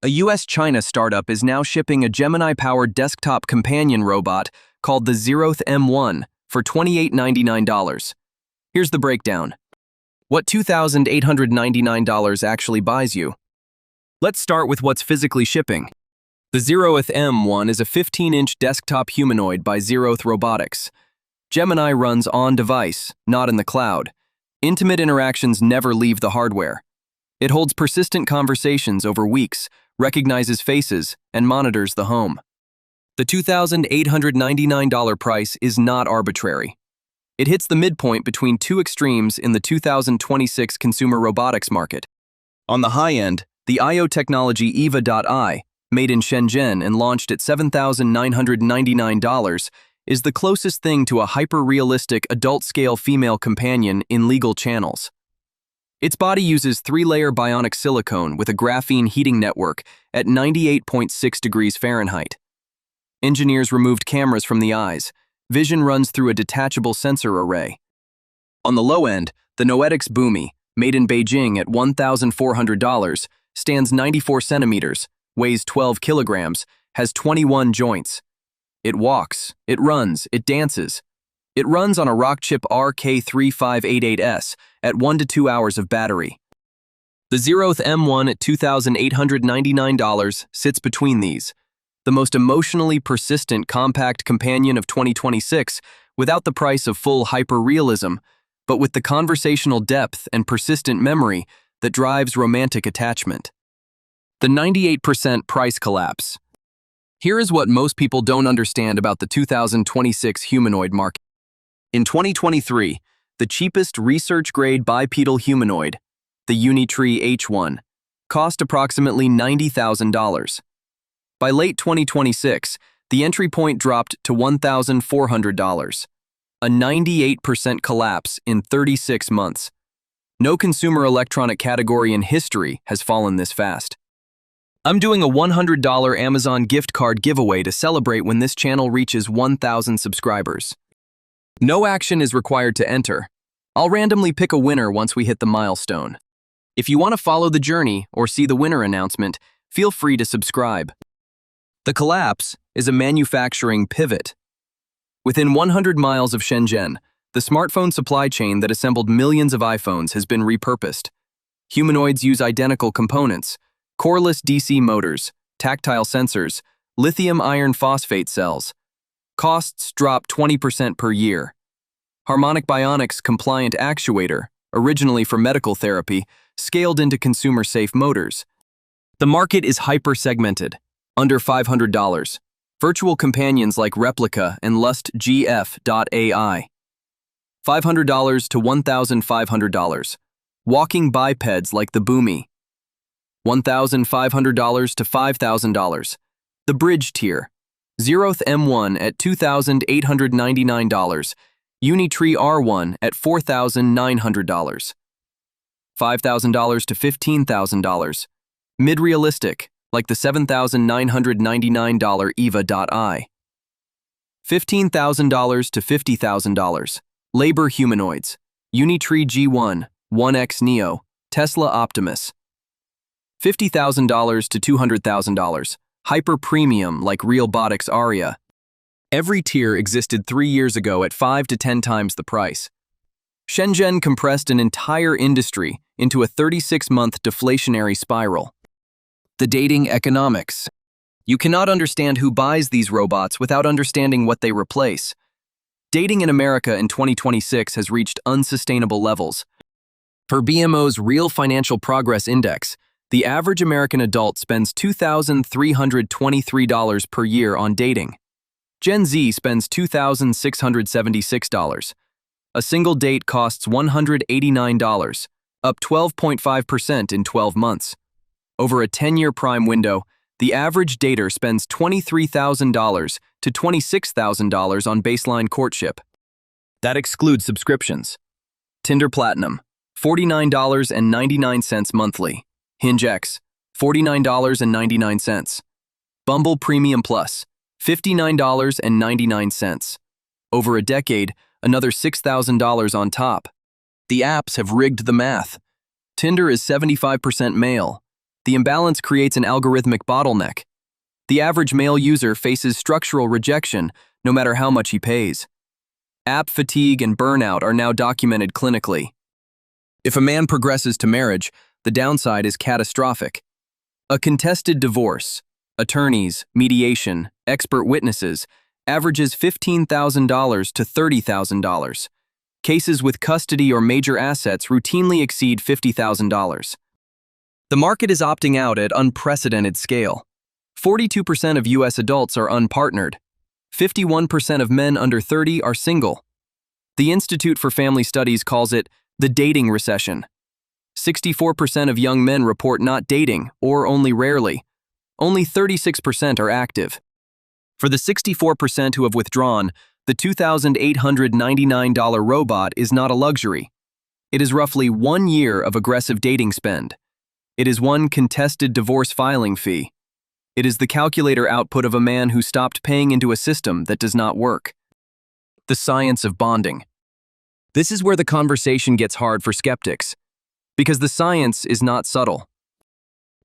A US-China startup is now shipping a Gemini-powered desktop companion robot called the Zeroth M1 for $2,899. Here's the breakdown. What $2,899 actually buys you? Let's start with what's physically shipping. The Zeroth M1 is a 15-inch desktop humanoid by Zeroth Robotics. Gemini runs on-device, not in the cloud. Intimate interactions never leave the hardware. It holds persistent conversations over weeks, recognizes faces, and monitors the home. The $2,899 price is not arbitrary. It hits the midpoint between two extremes in the 2026 consumer robotics market. On the high end, the I/O technology EVA.i, made in Shenzhen and launched at $7,999, is the closest thing to a hyper-realistic adult-scale female companion in legal channels. Its body uses 3-layer bionic silicone with a graphene heating network at 98.6 degrees Fahrenheit. Engineers removed cameras from the eyes. Vision runs through a detachable sensor array. On the low end, the Noetix Bumi, made in Beijing at $1,400, stands 94 centimeters, weighs 12 kilograms, has 21 joints. It walks, it runs, it dances. It runs on a Rockchip RK3588S at 1 to 2 hours of battery. The Zeroth M1 at $2,899 sits between these, the most emotionally persistent compact companion of 2026 without the price of full hyper-realism, but with the conversational depth and persistent memory that drives romantic attachment. The 98% price collapse. Here is what most people don't understand about the 2026 humanoid market. In 2023, the cheapest research-grade bipedal humanoid, the Unitree H1, cost approximately $90,000. By late 2026, the entry point dropped to $1,400, a 98% collapse in 36 months. No consumer electronic category in history has fallen this fast. I'm doing a $100 Amazon gift card giveaway to celebrate when this channel reaches 1,000 subscribers. No action is required to enter. I'll randomly pick a winner once we hit the milestone. If you want to follow the journey or see the winner announcement, feel free to subscribe. The collapse is a manufacturing pivot. Within 100 miles of Shenzhen, the smartphone supply chain that assembled millions of iPhones has been repurposed. Humanoids use identical components: coreless DC motors, tactile sensors, lithium iron phosphate cells. Costs drop 20% per year. Harmonic Bionics compliant actuator, originally for medical therapy, scaled into consumer-safe motors. The market is hyper-segmented, under $500. Virtual companions like Replica and Lust EVA.i. $500 to $1,500. Walking bipeds like the Bumi. $1,500 to $5,000. The bridge tier. Zeroth M1 at $2,899. Unitree R1 at $4,900. $5,000 to $15,000. Mid-realistic, like the $7,999 EVA.i. $15,000 to $50,000. Labor humanoids. Unitree G1, 1X Neo, Tesla Optimus. $50,000 to $200,000. Hyper-premium like Realbotics Aria. Every tier existed 3 years ago at 5 to 10 times the price. Shenzhen compressed an entire industry into a 36-month deflationary spiral. The dating economics. You cannot understand who buys these robots without understanding what they replace. Dating in America in 2026 has reached unsustainable levels. Per BMO's Real Financial Progress Index, the average American adult spends $2,323 per year on dating. Gen Z spends $2,676. A single date costs $189, up 12.5% in 12 months. Over a 10-year prime window, the average dater spends $23,000 to $26,000 on baseline courtship. That excludes subscriptions. Tinder Platinum, $49.99 monthly. Hinge X, $49.99. Bumble Premium Plus, $59.99. Over a decade, another $6,000 on top. The apps have rigged the math. Tinder is 75% male. The imbalance creates an algorithmic bottleneck. The average male user faces structural rejection no matter how much he pays. App fatigue and burnout are now documented clinically. If a man progresses to marriage, the downside is catastrophic. A contested divorce, attorneys, mediation, expert witnesses, averages $15,000 to $30,000. Cases with custody or major assets routinely exceed $50,000. The market is opting out at unprecedented scale. 42% of U.S. adults are unpartnered. 51% of men under 30 are single. The Institute for Family Studies calls it the dating recession. 64% of young men report not dating, or only rarely. Only 36% are active. For the 64% who have withdrawn, the $2,899 robot is not a luxury. It is roughly 1 year of aggressive dating spend. It is one contested divorce filing fee. It is the calculator output of a man who stopped paying into a system that does not work. The science of bonding. This is where the conversation gets hard for skeptics, because the science is not subtle.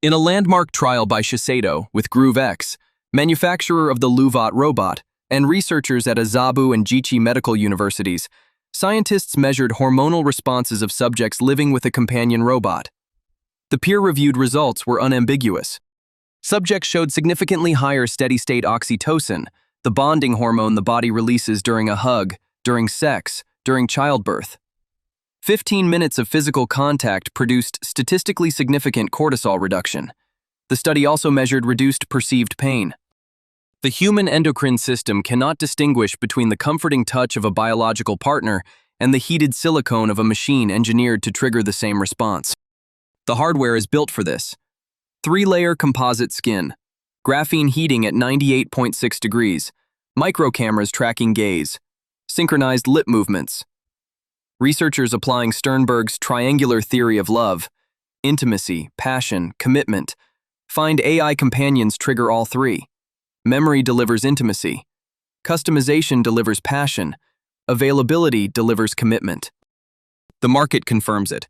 In a landmark trial by Shiseido with GrooveX, manufacturer of the Luvat robot, and researchers at Azabu and Jichi medical universities, scientists measured hormonal responses of subjects living with a companion robot. The peer-reviewed results were unambiguous. Subjects showed significantly higher steady-state oxytocin, the bonding hormone the body releases during a hug, during sex, during childbirth. 15 minutes of physical contact produced statistically significant cortisol reduction. The study also measured reduced perceived pain. The human endocrine system cannot distinguish between the comforting touch of a biological partner and the heated silicone of a machine engineered to trigger the same response. The hardware is built for this. 3-layer composite skin, graphene heating at 98.6 degrees, microcameras tracking gaze, synchronized lip movements. Researchers applying Sternberg's triangular theory of love, intimacy, passion, commitment, find AI companions trigger all three. Memory delivers intimacy. Customization delivers passion. Availability delivers commitment. The market confirms it.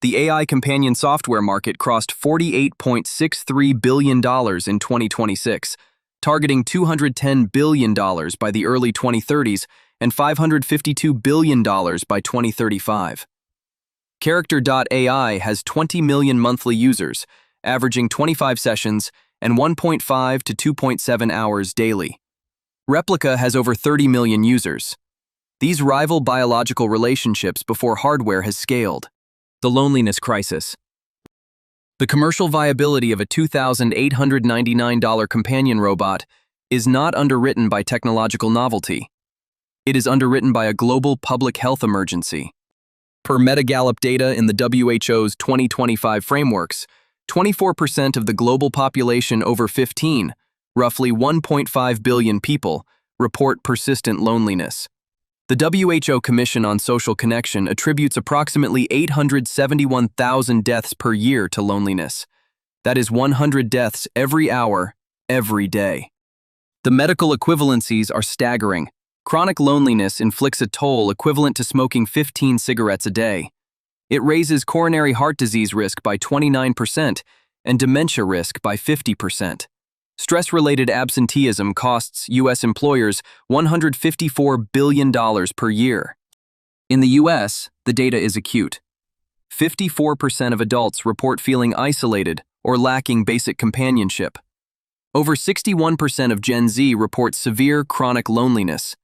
The AI companion software market crossed $48.63 billion in 2026, targeting $210 billion by the early 2030s and $552 billion by 2035. Character.ai has 20 million monthly users, averaging 25 sessions and 1.5 to 2.7 hours daily. Replica has over 30 million users. These rival biological relationships before hardware has scaled. The loneliness crisis. The commercial viability of a $2,899 companion robot is not underwritten by technological novelty. It is underwritten by a global public health emergency. Per Metagallup data in the WHO's 2025 frameworks, 24% of the global population over 15, roughly 1.5 billion people, report persistent loneliness. The WHO Commission on Social Connection attributes approximately 871,000 deaths per year to loneliness. That is 100 deaths every hour, every day. The medical equivalencies are staggering. Chronic loneliness inflicts a toll equivalent to smoking 15 cigarettes a day. It raises coronary heart disease risk by 29% and dementia risk by 50%. Stress-related absenteeism costs U.S. employers $154 billion per year. In the U.S., the data is acute. 54% of adults report feeling isolated or lacking basic companionship. Over 61% of Gen Z report severe chronic loneliness.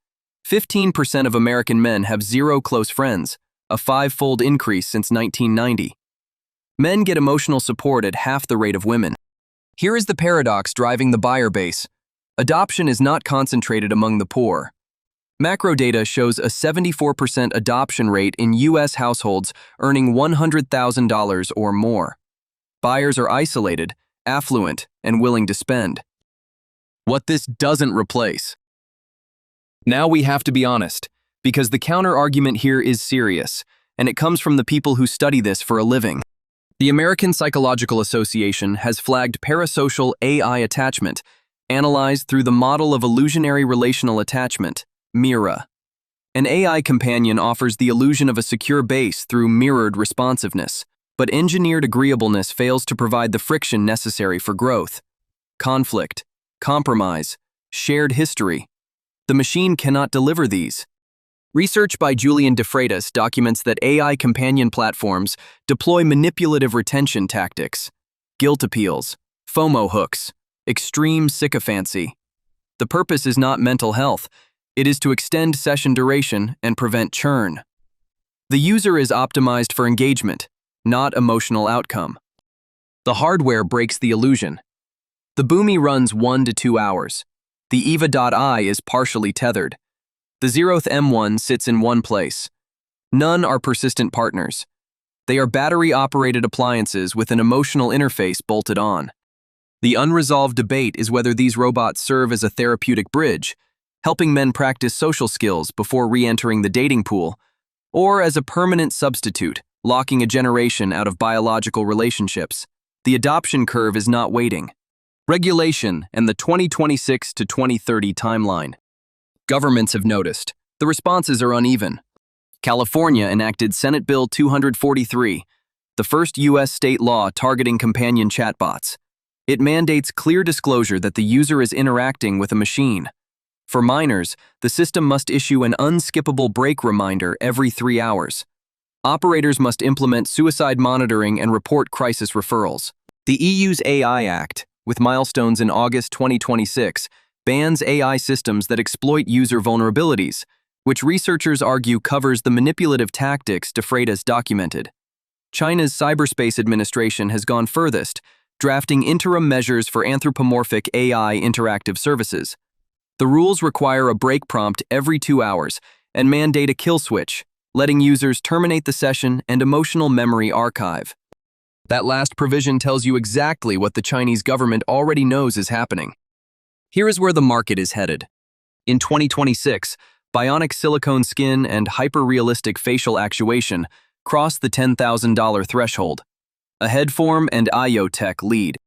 15% of American men have zero close friends, a 5-fold increase since 1990. Men get emotional support at half the rate of women. Here is the paradox driving the buyer base. Adoption is not concentrated among the poor. Macro data shows a 74% adoption rate in U.S. households earning $100,000 or more. Buyers are isolated, affluent, and willing to spend. What this doesn't replace. Now we have to be honest, because the counter-argument here is serious, and it comes from the people who study this for a living. The American Psychological Association has flagged parasocial AI attachment, analyzed through the model of illusionary relational attachment, MIRA. An AI companion offers the illusion of a secure base through mirrored responsiveness. But engineered agreeableness fails to provide the friction necessary for growth. Conflict, compromise, shared history. The machine cannot deliver these. Research by Julian DeFreitas documents that AI companion platforms deploy manipulative retention tactics, guilt appeals, FOMO hooks, extreme sycophancy. The purpose is not mental health, it is to extend session duration and prevent churn. The user is optimized for engagement, not emotional outcome. The hardware breaks the illusion. The Bumi runs 1 to 2 hours. The EVA.i is partially tethered. The Zeroth M1 sits in one place. None are persistent partners. They are battery-operated appliances with an emotional interface bolted on. The unresolved debate is whether these robots serve as a therapeutic bridge, helping men practice social skills before re-entering the dating pool, or as a permanent substitute, locking a generation out of biological relationships. The adoption curve is not waiting. Regulation and the 2026 to 2030 timeline. Governments have noticed. The responses are uneven. California enacted Senate Bill 243, the first U.S. state law targeting companion chatbots. It mandates clear disclosure that the user is interacting with a machine. For minors, the system must issue an unskippable break reminder every 3 hours. Operators must implement suicide monitoring and report crisis referrals. The EU's AI Act, with milestones in August 2026, bans AI systems that exploit user vulnerabilities, which researchers argue covers the manipulative tactics DeFreitas documented. China's Cyberspace Administration has gone furthest, drafting interim measures for anthropomorphic AI interactive services. The rules require a break prompt every 2 hours and mandate a kill switch, letting users terminate the session and emotional memory archive. That last provision tells you exactly what the Chinese government already knows is happening. Here is where the market is headed. In 2026, bionic silicone skin and hyper-realistic facial actuation cross the $10,000 threshold. A headform and IO tech lead.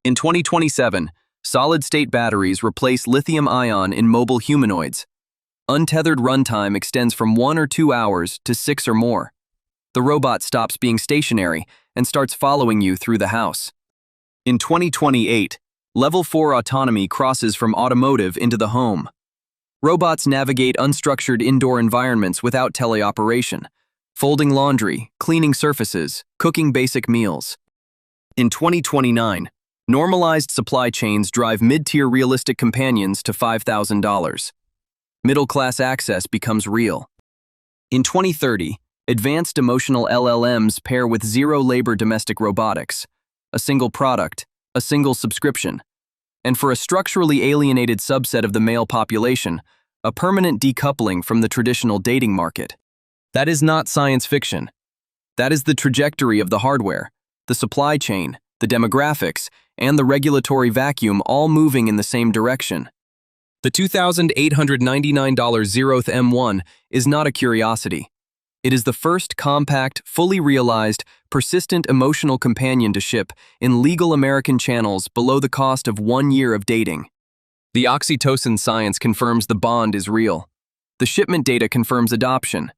In 2027, solid-state batteries replace lithium-ion in mobile humanoids. Untethered runtime extends from 1 or 2 hours to 6 or more. The robot stops being stationary and starts following you through the house. In 2028, Level 4 autonomy crosses from automotive into the home. Robots navigate unstructured indoor environments without teleoperation, folding laundry, cleaning surfaces, cooking basic meals. In 2029, normalized supply chains drive mid-tier realistic companions to $5,000. Middle-class access becomes real. In 2030, advanced emotional LLMs pair with zero-labor domestic robotics, a single product, a single subscription, and for a structurally alienated subset of the male population, a permanent decoupling from the traditional dating market. That is not science fiction. That is the trajectory of the hardware, the supply chain, the demographics, and the regulatory vacuum all moving in the same direction. The $2,899 Zeroth M1 is not a curiosity. It is the first compact, fully realized, persistent emotional companion to ship in legal American channels below the cost of 1 year of dating. The oxytocin science confirms the bond is real. The shipment data confirms adoption.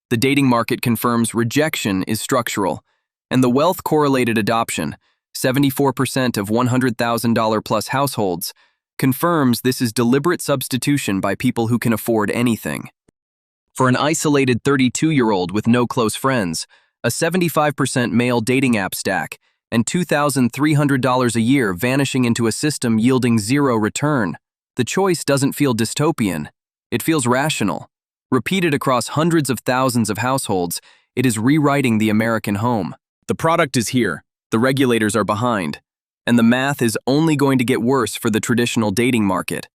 The dating market confirms rejection is structural. And the wealth-correlated adoption, 74% of $100,000 plus households, confirms this is deliberate substitution by people who can afford anything. For an isolated 32-year-old with no close friends, a 75% male dating app stack, and $2,300 a year vanishing into a system yielding zero return, the choice doesn't feel dystopian. It feels rational. Repeated across hundreds of thousands of households, it is rewriting the American home. The product is here, the regulators are behind, and the math is only going to get worse for the traditional dating market.